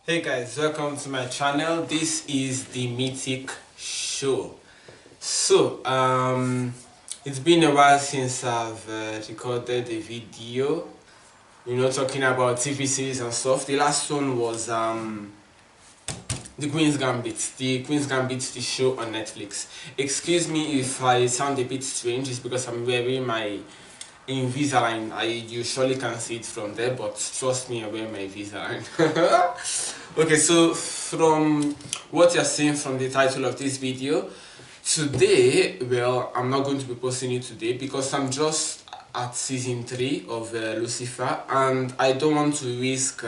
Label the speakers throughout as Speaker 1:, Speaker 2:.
Speaker 1: Hey guys, welcome to my channel. This is the Mitick show. It's been a while since I've recorded a video, talking about TV series and stuff. The last one was the Queen's Gambit, the show on Netflix. Excuse me if I sound a bit strange, it's because I'm wearing my Invisalign. You surely can see it from there, but trust me, I wear my Invisalign. Okay, so from what you're seeing from the title of this video, today, well, I'm not going to be posting it today because I'm just at season 3 of Lucifer, and I don't want to risk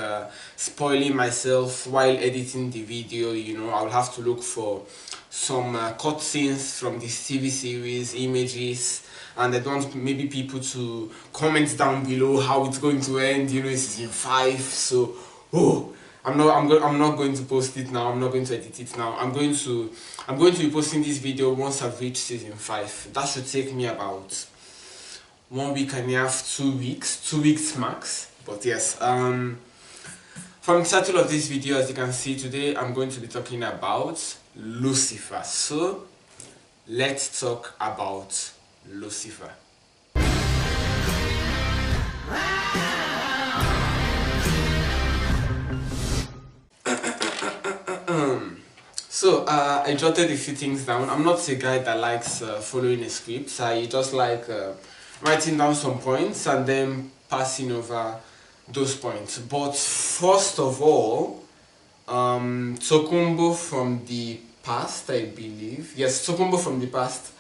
Speaker 1: spoiling myself while editing the video. I'll have to look for some cutscenes from this TV series, images, and I don't want maybe people to comment down below how it's going to end. It's season 5, so I'm not going to post it now. I'm not going to edit it now. I'm going to be posting this video once I've reached season 5. That should take me about 1 week and a half, 2 weeks max. But yes, from the title of this video, as you can see, today I'm going to be talking about Lucifer. So let's talk about Lucifer. So I jotted a few things down. I'm not a guy that likes following a script. I just like writing down some points and then passing over those points. But first of all, Tokumbo from the past, I believe. Yes, Tokumbo from the past.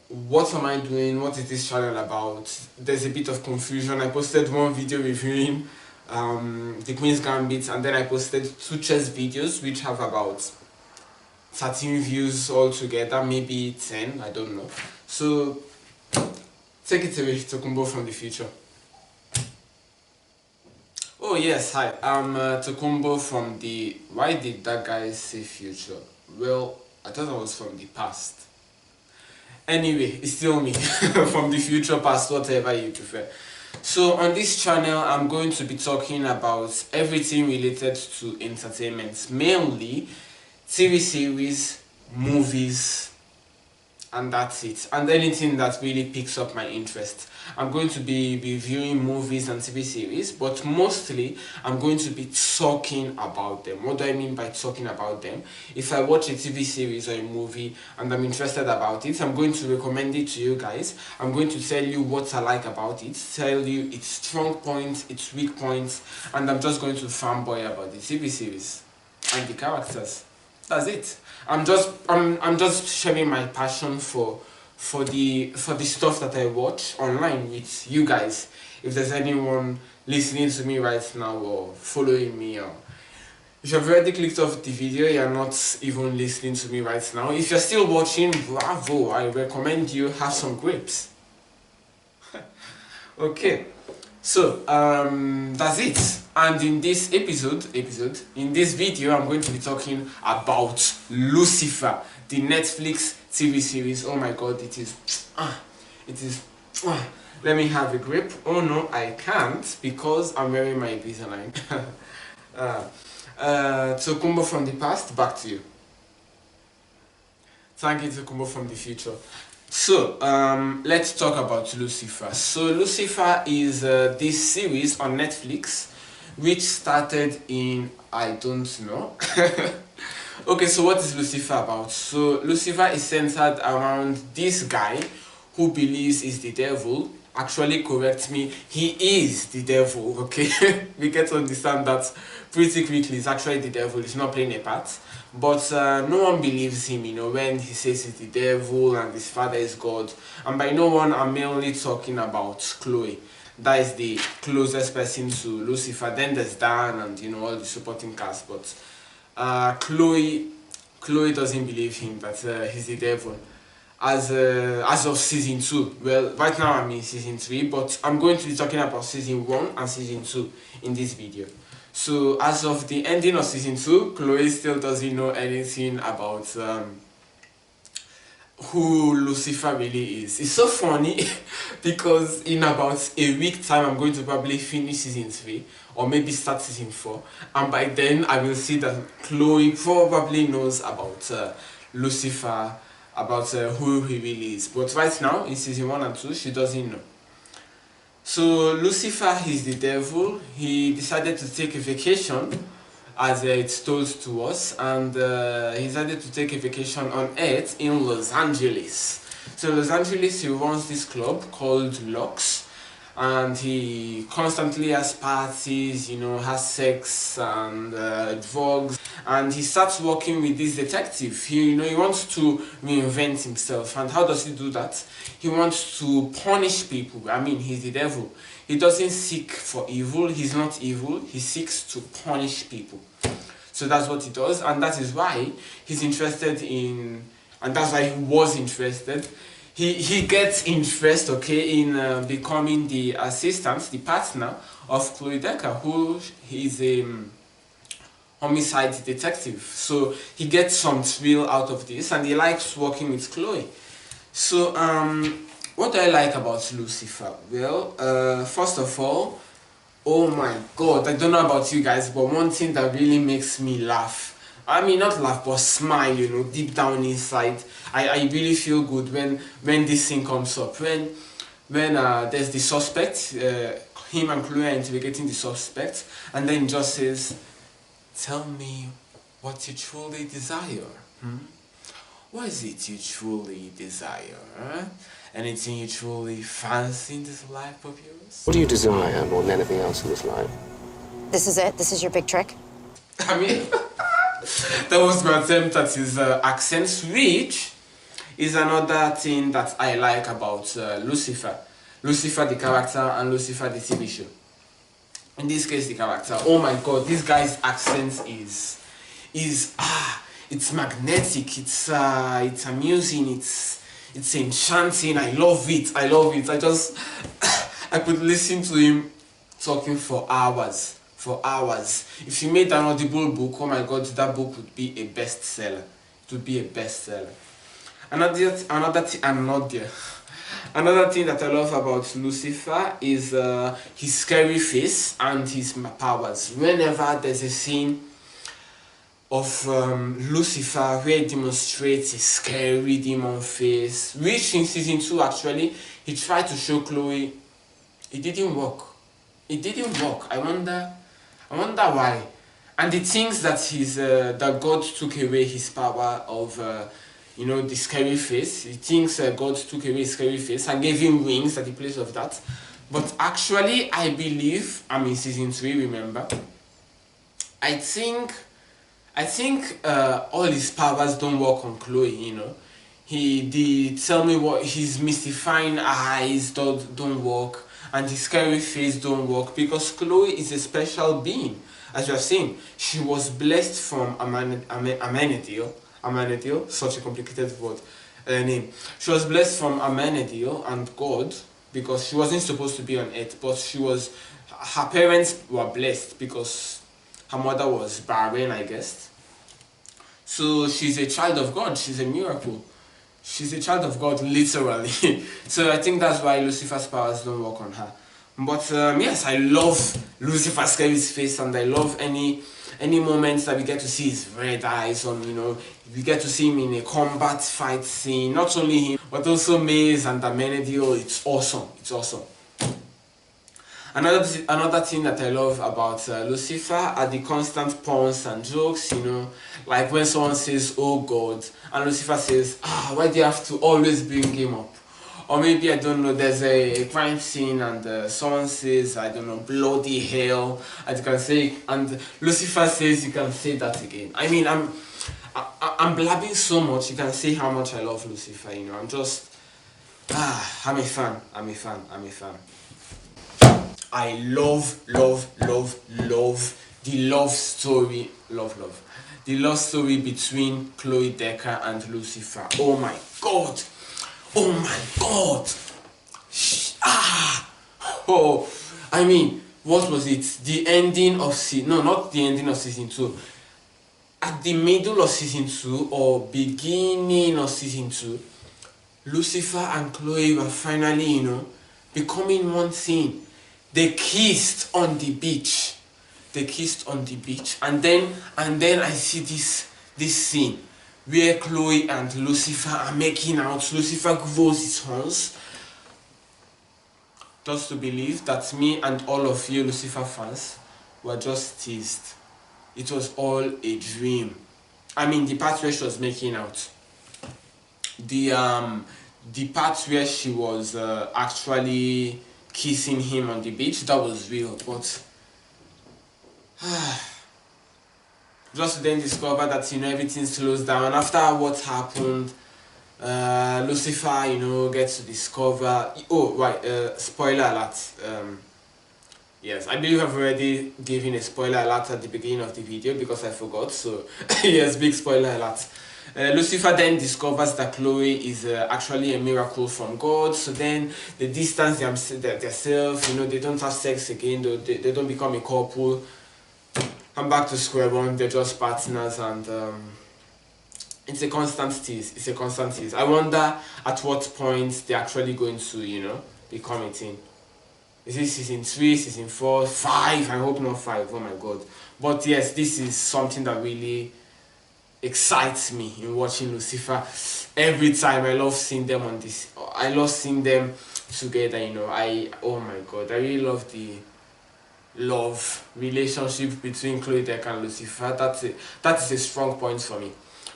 Speaker 1: What am I doing? What is this channel about? There's a bit of confusion. I posted one video reviewing the Queen's Gambit, and then I posted 2 chess videos which have about 13 views altogether, maybe 10, I don't know. So take it away, Tokumbo from the future. Oh yes, hi, I'm Tokumbo from the... Why did that guy say future? Well, I thought I was from the past. Anyway, it's still me. From the future, past, whatever you prefer. So on this channel, I'm going to be talking about everything related to entertainment, mainly TV series, movies, and that's it, and anything that really picks up my interest. I'm going to be reviewing movies and TV series, but mostly I'm going to be talking about them. What do I mean by talking about them? If I watch a TV series or a movie and I'm interested about it, I'm going to recommend it to you guys. I'm going to tell you what I like about it, tell you its strong points, its weak points, and I'm just going to fanboy about the TV series and the characters. That's it. I'm just sharing my passion for the stuff that I watch online with you guys. If there's anyone listening to me right now or following me, or if you've already clicked off the video, you're not even listening to me right now. If you're still watching, bravo! I recommend you have some grapes. Okay. So that's it, and in this in this video, I'm going to be talking about Lucifer, the Netflix TV series. Oh my god, it is, let me have a grip. Oh no, I can't because I'm wearing my Invisalign. Tokumbo from the past, back to you. Thank you, Tokumbo from the future. So, let's talk about Lucifer. So, Lucifer is this series on Netflix, which started in, I don't know. Okay, so what is Lucifer about? So, Lucifer is centered around this guy who believes is the devil. Actually, correct me, he is the devil, okay? We get to understand that pretty quickly. He's actually the devil, he's not playing a part. But no one believes him, when he says he's the devil and his father is God. And by no one, I'm mainly talking about Chloe. That is the closest person to Lucifer. Then there's Dan and, all the supporting cast. But Chloe doesn't believe him that he's the devil. As of season 2. Well, right now I'm in season 3, but I'm going to be talking about season 1 and season 2 in this video. So as of the ending of season 2, Chloe still doesn't know anything about who Lucifer really is. It's so funny because in about a week time I'm going to probably finish season 3 or maybe start season 4, and by then I will see that Chloe probably knows about Lucifer, about who he really is. But right now in season 1 and 2 she doesn't know. So Lucifer is the devil. He decided to take a vacation, as it's told to us, and he decided to take a vacation on Earth in Los Angeles. So Los Angeles, he runs this club called Lux, and he constantly has parties, you know, has sex and drugs, and he starts working with this detective. He wants to reinvent himself. And how does he do that? He wants to punish people. I mean, he's the devil. He doesn't seek for evil. He's not evil. He seeks to punish people. So that's what he does, and that is why he's interested in, and that's why he was interested. He gets interest, okay, in becoming the assistant, the partner of Chloe Decker, who is a homicide detective. So he gets some thrill out of this, and he likes working with Chloe. So what do I like about Lucifer? Well, first of all, oh my god, I don't know about you guys, but one thing that really makes me laugh, I mean not laugh but smile, you know, deep down inside, I really feel good when this thing comes up, when there's the suspect, him and Chloe are interrogating the suspect, and then just says, tell me what you truly desire. What is it you truly desire? Anything you truly fancy in this life of yours?
Speaker 2: What do you desire more than anything else in this life?
Speaker 3: This is it? This is your big trick?
Speaker 1: I mean, that was my attempt at his accent, which is another thing that I like about Lucifer. Lucifer the character and Lucifer the TV show. In this case, the character. Oh my god, this guy's accent is it's magnetic, it's amusing, it's enchanting. I love it. I could listen to him talking for hours. If he made an audible book, oh my god, that book would be a bestseller. It would be a bestseller. Another thing that I love about Lucifer is his scary face and his powers. Whenever there's a scene of Lucifer where he demonstrates a scary demon face, which in season 2 actually he tried to show Chloe, it didn't work. I wonder why. And the things that that God took away his power of the scary face. He thinks God took away his scary face and gave him wings at the place of that. But actually, I believe, I'm in season 3, remember, I think all his powers don't work on Chloe, you know. His mystifying eyes don't work, and his scary face don't work, because Chloe is a special being. As you have seen, she was blessed from Amenadiel, such a complicated word, name. She was blessed from Amenadiel and God, because she wasn't supposed to be on earth, but her parents were blessed because her mother was barren, I guess. So she's a child of God. She's a miracle. She's a child of God, literally. So I think that's why Lucifer's powers don't work on her. But yes, I love Lucifer's scary face, and I love any moments that we get to see his red eyes on, we get to see him in a combat fight scene. Not only him, but also Maze and Amenadiel. It's awesome. Another thing that I love about Lucifer are the constant puns and jokes, like when someone says, oh God, and Lucifer says, why do you have to always bring him up? Or maybe, I don't know, there's a crime scene and someone says, I don't know, bloody hell, and you can say, and Lucifer says you can say that again. I mean, I'm blabbing so much, you can see how much I love Lucifer, I'm just, I'm a fan. I love the love story, the love story between Chloe Decker and Lucifer. Oh my god! I mean, what was it? The ending of not the ending of season 2. At the middle of season 2 or beginning of season 2, Lucifer and Chloe were finally, becoming one thing. They kissed on the beach. they kissed on the beach, and then I see this scene where Chloe and Lucifer are making out. Lucifer grows his horns, just to believe that me and all of you Lucifer fans were just teased. It was all a dream. I mean, the part where she was making out, the part where she was actually kissing him on the beach, that was real. But just then discover that, you know, everything slows down after what happened. Lucifer, you know, gets to discover. Oh right, spoiler alert. Yes, I believe I've already given a spoiler alert at the beginning of the video because I forgot. So yes, big spoiler alert. Lucifer then discovers that Chloe is actually a miracle from God. So then they distance themselves. You know, they don't have sex again. They don't become a couple. Come back to square one. They're just partners, and it's a constant tease. It's a constant tease. I wonder at what point they're actually going to, you know, become a team. Is this season 3, season 4, 5? I hope not 5. Oh my god. But yes, this is something that really excites me in watching Lucifer. Every time I love seeing them on this. I love seeing them together, you know. Oh my god, I really love the love relationship between Chloe Decker and Lucifer. That is a strong point for me,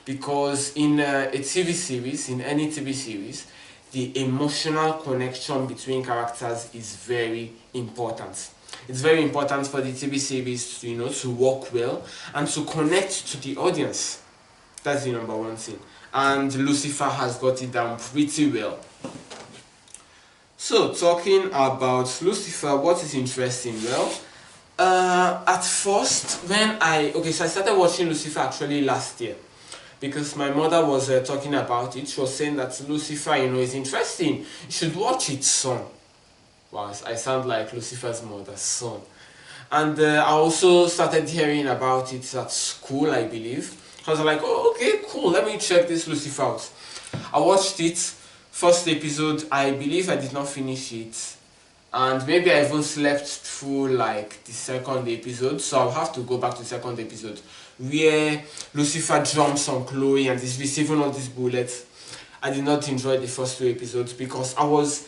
Speaker 1: because in a TV series, in any TV series, the emotional connection between characters is very important. It's very important for the TV series to, you know, to work well and to connect to the audience. That's the number one thing, and Lucifer has got it down pretty well. So talking about Lucifer, what is interesting? Well, at first when I started watching Lucifer actually last year, because my mother was talking about it. She was saying that Lucifer, you know, is interesting. You should watch it, son. Wow, I sound like Lucifer's mother, son. And I also started hearing about it at school, I believe. I was like, oh, okay, cool. Let me check this Lucifer out. I watched it. First episode, I believe I did not finish it. And maybe I even slept through like the second episode. So I'll have to go back to the second episode, where Lucifer jumps on Chloe and is receiving all these bullets. I did not enjoy the first 2 episodes because I was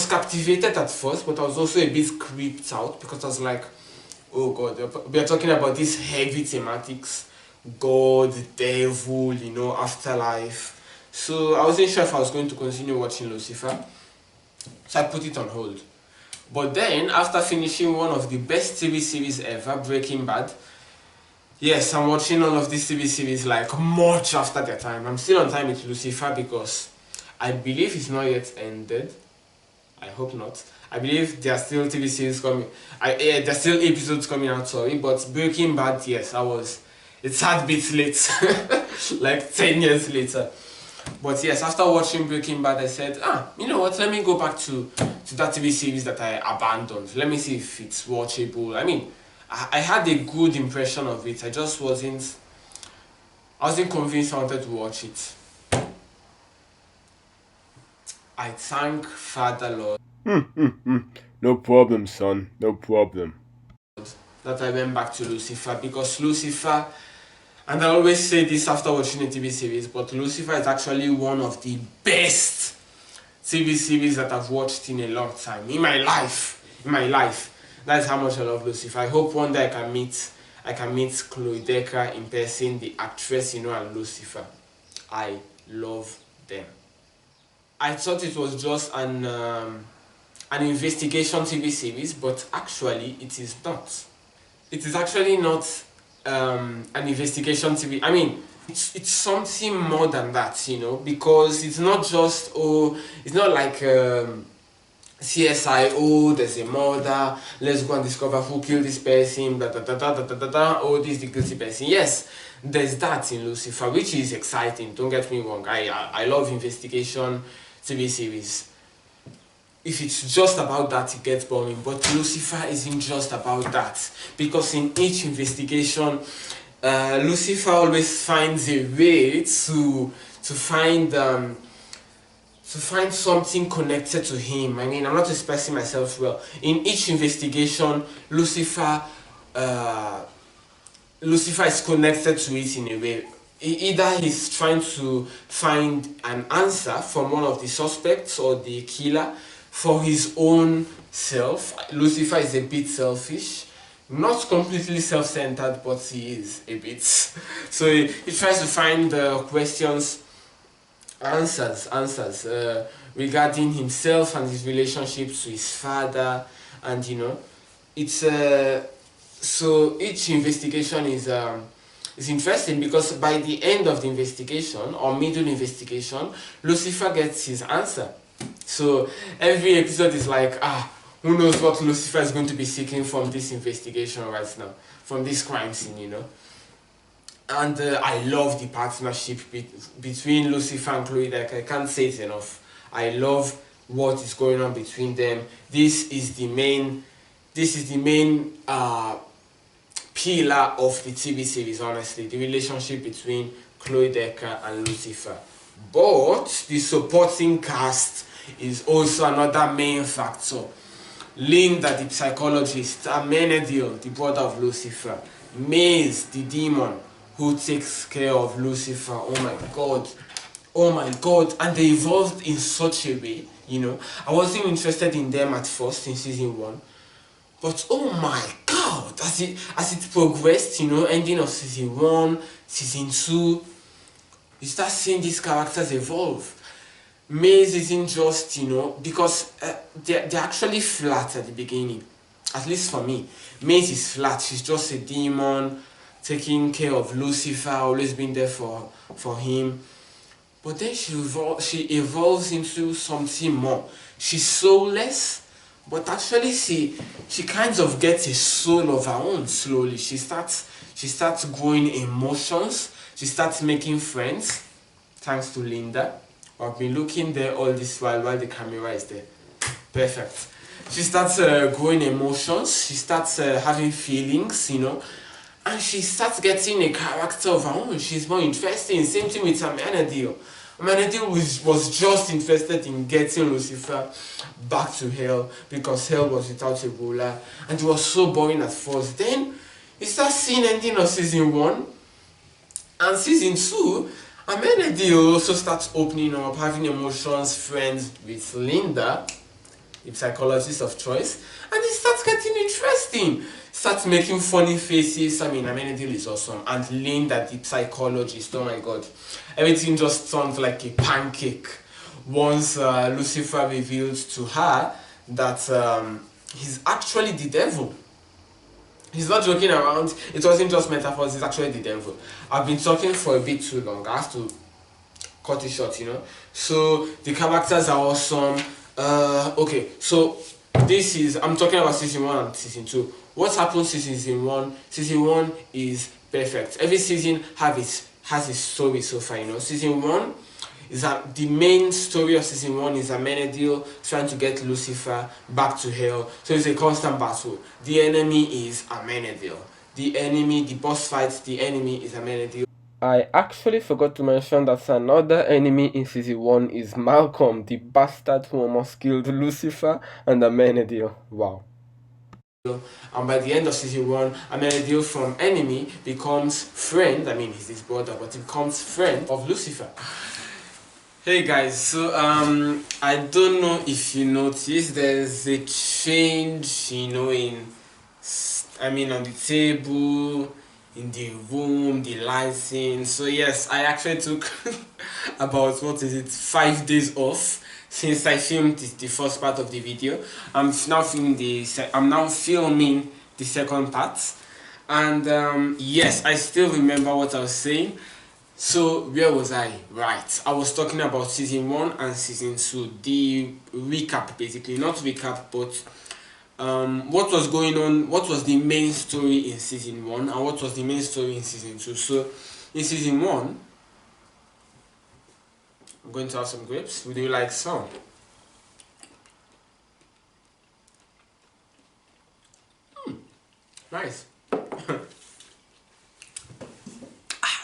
Speaker 1: captivated at first, but I was also a bit creeped out because I was like, oh god, we are talking about these heavy thematics, God, devil, you know, afterlife. So I wasn't sure if I was going to continue watching Lucifer, so I put it on hold. But then, after finishing one of the best TV series ever, Breaking Bad, yes, I'm watching all of these TV series like much after their time. I'm still on time with Lucifer because I believe it's not yet ended. I hope not. I believe there are still TV series coming. There are still episodes coming out, sorry. But Breaking Bad, yes, it's had bits late. Like 10 years later. But yes, after watching Breaking Bad, I said, you know what, let me go back to that TV series that I abandoned. Let me see if it's watchable. I mean, I had a good impression of it. I just wasn't convinced I wanted to watch it. I thank Father Lord.
Speaker 4: No problem, son. No problem.
Speaker 1: That I went back to Lucifer, because Lucifer, and I always say this after watching a TV series, but Lucifer is actually one of the best TV series that I've watched in a long time. In my life. That's how much I love Lucifer. I hope one day I can meet Chloe Decker in person, the actress, you know, and Lucifer. I love them. I thought it was just an investigation TV series, but actually it is not. It is actually not an investigation TV. I mean, it's something more than that, you know, because it's not just, it's not like CSI, there's a murder, let's go and discover who killed this person, this is the guilty person. Yes, there's that in Lucifer, which is exciting, don't get me wrong. I love investigation TV series. If it's just about that, it gets boring. But Lucifer isn't just about that, because in each investigation, Lucifer always finds a way to find something connected to him. I mean, I'm not expressing myself well. In each investigation, Lucifer Lucifer is connected to it in a way. Either he's trying to find an answer from one of the suspects or the killer for his own self. Lucifer is a bit selfish, not completely self-centered, but he is a bit. So he tries to find answers regarding himself and his relationship to his father, and it's so each investigation is interesting because by the end of the investigation or middle investigation, Lucifer gets his answer. So every episode is like, who knows what Lucifer is going to be seeking from this investigation right now, from this crime scene, And I love the partnership between Lucifer and Chloe. Like, I can't say it enough. I love what is going on between them. This is the main pillar of the TV series, honestly, the relationship between Chloe Decker and Lucifer. But the supporting cast is also another main factor. Linda, the psychologist, Amenadiel, the brother of Lucifer, Maze, the demon who takes care of Lucifer. Oh my god, and they evolved in such a way, I wasn't interested in them at first in season 1, but oh my god, as it progressed, ending of season 1, season 2, you start seeing these characters evolve. Maze isn't just, because they're actually flat at the beginning, at least for me. Maze is flat. She's just a demon taking care of Lucifer, always been there for him. But then she evolves into something more. She's soulless, but actually she kind of gets a soul of her own slowly. She starts growing emotions. She starts making friends, thanks to Linda. I've been looking there all this while the camera is there. Perfect. She starts growing emotions. She starts having feelings, and she starts getting a character of her own. She's more interesting. Same thing with Amenadiel. Amenadiel was just interested in getting Lucifer back to hell because hell was without a ruler, and it was so boring at first. Then you start seeing ending of season 1 and season 2. Amenadiel also starts opening up, having emotions, friends with Linda, the psychologist of choice, and it starts getting interesting. Starts making funny faces. Amenadiel is awesome, and Linda, the psychologist, oh my god, everything just sounds like a pancake. Once Lucifer reveals to her that he's actually the devil. He's not joking around. It wasn't just metaphors. He's actually the devil. I've been talking for a bit too long. I have to cut it short, So the characters are awesome. Okay, so I'm talking about season 1 and season 2. What happens in season 1? Season 1 is perfect. Every season has its story so far, Season 1 is that the main story of season 1 is Amenadiel trying to get Lucifer back to hell. So it's a constant battle. The enemy is Amenadiel. The boss fight, the enemy is Amenadiel. I actually forgot to mention that another enemy in season 1 is Malcolm, the bastard who almost killed Lucifer and Amenadiel. Wow. And by the end of season 1, Amenadiel from enemy becomes friend. He's his brother, but he becomes friend of Lucifer. Hey guys, so I don't know if you noticed, there's a change, on the table, in the room, the lighting. So yes, I actually took about 5 days off since I filmed the first part of the video. I'm now filming the second part, and yes, I still remember what I was saying. So where was I? Right, I was talking about season 1 and season 2, the recap basically, not recap, but what was going on, what was the main story in season 1 and what was the main story in season 2. So in season 1, I'm going to have some grapes. Would you like some? Nice.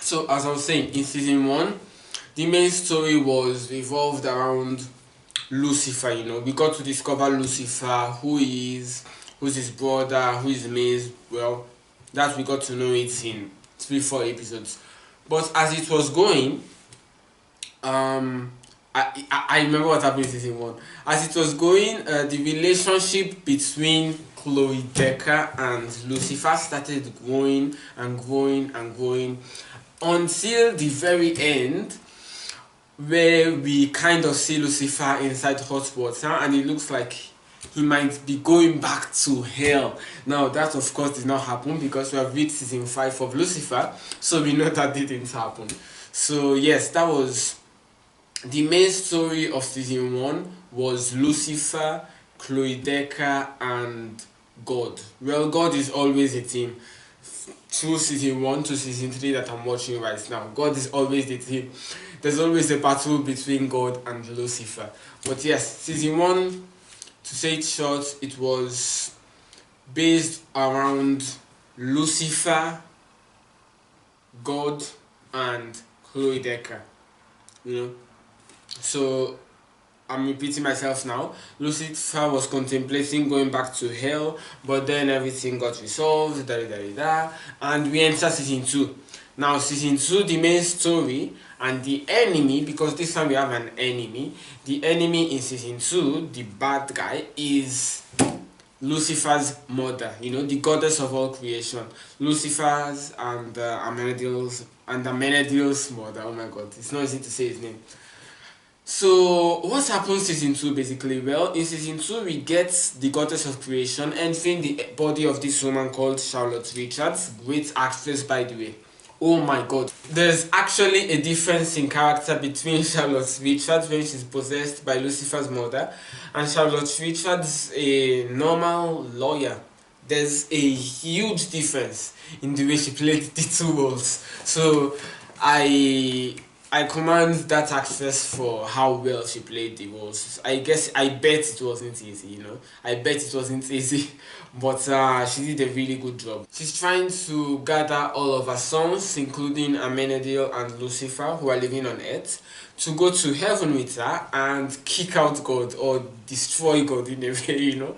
Speaker 1: So as I was saying, in season 1, the main story was revolved around Lucifer. We got to discover Lucifer, who's his brother, who is Maze. Well, that we got to know it in 3-4 episodes. But as it was going, I remember what happened in season 1. As it was going, the relationship between Chloe Decker and Lucifer started growing and growing and growing until the very end, where we kind of see Lucifer inside hot water, and it looks like he might be going back to hell. Now that of course did not happen because we have reached season 5 of Lucifer, so we know that didn't happen. So yes, that was the main story of season 1, was Lucifer, Chloe Decker and God. Well, God is always a team. Through season 1 to season 3 that I'm watching right now, God is always the team. There's always a battle between God and Lucifer. But yes, season 1, to say it short, it was based around Lucifer, God and Chloe Decker. So I'm repeating myself now. Lucifer was contemplating going back to hell, but then everything got resolved, and we enter season 2. Now season 2, the main story and the enemy, because this time we have an enemy. The enemy in season 2, the bad guy, is Lucifer's mother, the goddess of all creation. Lucifer's and Amenadiel's mother. Oh my god, it's not easy to say his name. So what happens in season 2 basically? Well, in season 2 we get the goddess of creation entering the body of this woman called Charlotte Richards, great actress by the way. Oh my god. There's actually a difference in character between Charlotte Richards when she's possessed by Lucifer's mother and Charlotte Richards, a normal lawyer. There's a huge difference in the way she played the two roles. So I commend that actress for how well she played the roles. I bet it wasn't easy, I bet it wasn't easy, but she did a really good job. She's trying to gather all of her sons, including Amenadiel and Lucifer, who are living on Earth, to go to heaven with her and kick out God, or destroy God in a way,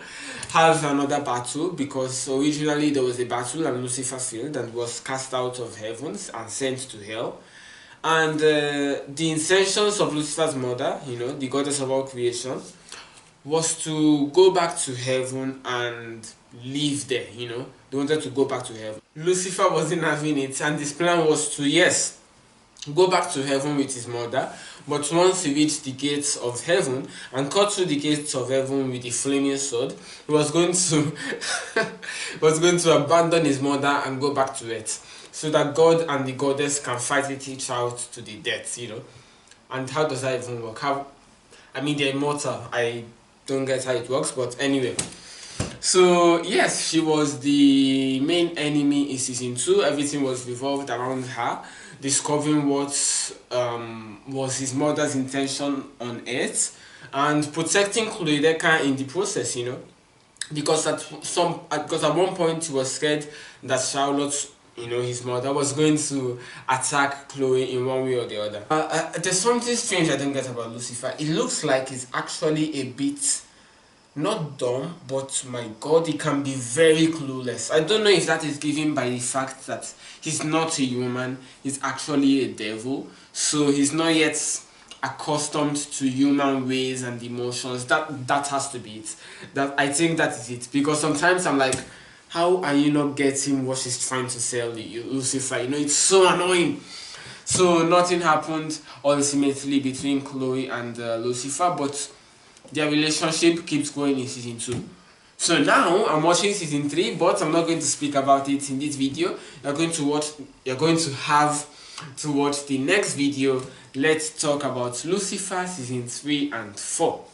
Speaker 1: have another battle, because originally there was a battle and Lucifer failed and was cast out of heavens and sent to hell. And the intentions of Lucifer's mother, the goddess of all creation, was to go back to heaven and live there, They wanted to go back to heaven. Lucifer wasn't having it, and his plan was to, yes, go back to heaven with his mother, but once he reached the gates of heaven and cut through the gates of heaven with a flaming sword, he was going to abandon his mother and go back to earth, so that God and the goddess can fight each out to the death, And how does that even work? They're immortal. I don't get how it works, but anyway. So yes, she was the main enemy in season 2. Everything was revolved around her, discovering what was his mother's intention on Earth, and protecting Chloe Decker in the process, because at one point he was scared that Charlotte, his mother, was going to attack Chloe in one way or the other. There's something strange I don't get about Lucifer. It looks like he's actually a bit, not dumb, but my god, he can be very clueless. I don't know if that is given by the fact that he's not a human, he's actually a devil, so he's not yet accustomed to human ways and emotions. That has to be it. I think that is it, because sometimes I'm like, how are you not getting what she's trying to sell you, Lucifer? It's so annoying. So nothing happened ultimately between Chloe and Lucifer, but their relationship keeps going in season 2. So now I'm watching season 3, but I'm not going to speak about it in this video. You're going to have to watch the next video. Let's talk about Lucifer season 3 and 4.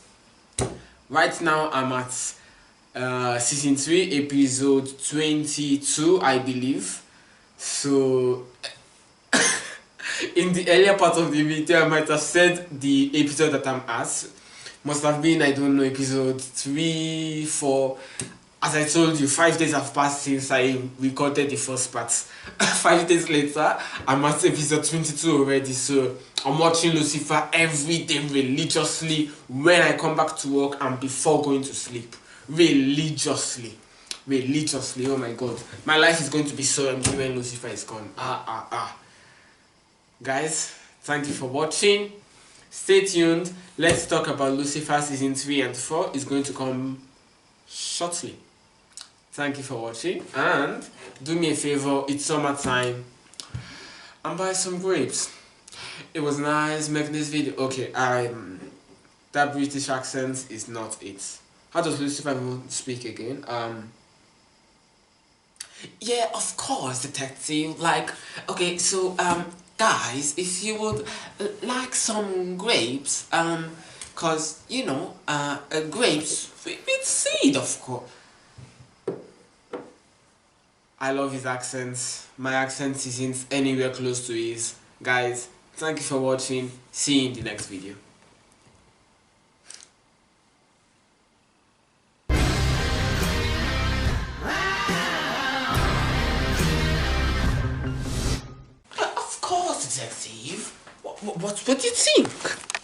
Speaker 1: Right now I'm at season 3 episode 22, I believe. So in the earlier part of the video I might have said the episode that I'm at. Must have been, I don't know, episode 3, 4. As I told you, 5 days have passed since I recorded the first part. 5 days later, I'm at episode 22 already. So I'm watching Lucifer every day religiously when I come back to work and before going to sleep. Religiously. religiously. Oh my god, my life is going to be so empty when Lucifer is gone. Guys, thank you for watching. Stay tuned. Let's talk about Lucifer season 3 and 4. It's going to come shortly. Thank you for watching, and do me a favor, it's summertime, and buy some grapes. It was nice making this video. Okay, that British accent is not it. How does Lucifer even speak again? Yeah, of course, detective. Like, okay, so guys, if you would like some grapes, cause you know, grapes with seed, of course. I love his accent. My accent isn't anywhere close to his. Guys, thank you for watching. See you in the next video. Of course, detective. What do you think?